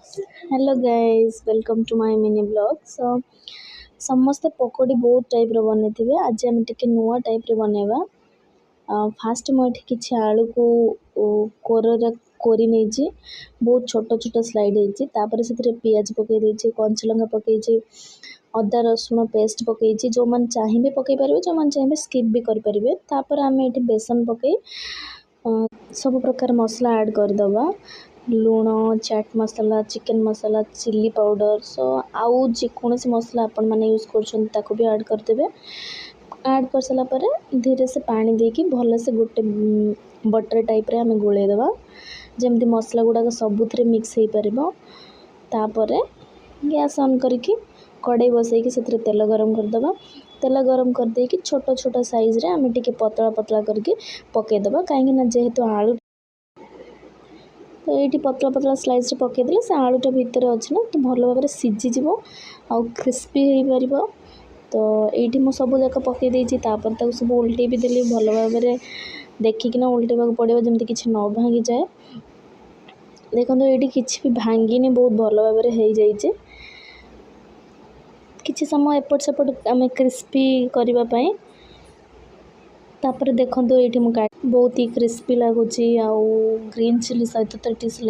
Hello guys welcome to my mini blog समस्ते पकोड़ी बहुत टाइप रो बने थे आज आम टे नुआ टाइप रे बनेबा। फास्ट मुझे किसी आलू को कोर कोरी नहीं बहुत छोट छोट स्लाइड होती से पियाज पकई कंचा लंका पकई अदा रसुण पेस्ट पकई जो मैंने चाहिए पकई पारे जो मैंने चाहिए स्किप भी करेंगे। आम ये बेसन पकई सब प्रकार मसला ऐड करदे लुण चाट मसला चिकेन मसला चिल्ली पाउडर सो आउ जेकोसी मसला आपण मैंने यूज कर भी ऐड करदे। ऐड कर सारा पर धीरे से पानी देकी भल से गोटे बटर टाइप रे आम गोलेदबा जमती मसला गुड़ाक सबुथ मिक्स हो पार। गैस ऑन करके कड़ाई बसैकी से तेल गरम करदबा तेल गरम करदे छोट छोट साइज रे आम टे पतला पतला करके पकईदबा कहीं जेहेतु आलू तो ये पतला पतला स्लाइस पकईदे से आलूटा भितर अच्छे ना तो भल भाव सीझीज आउ क्रिस्पी हो पार। तो ये मु सब जाक पकई सब उल्टे भी देली भल भाव देखिकिना उल्टेबा पड़ो जमी किसी न भांगी जाए। देखो ये किसी भी भांगिनी बहुत भल भाव हो किसी समय एपट सेपट आम क्रिस्पी करने तापर देखो ये बहुत ही क्रिस्पी लगुच ग्रीन चिली सहित तो टेस्ट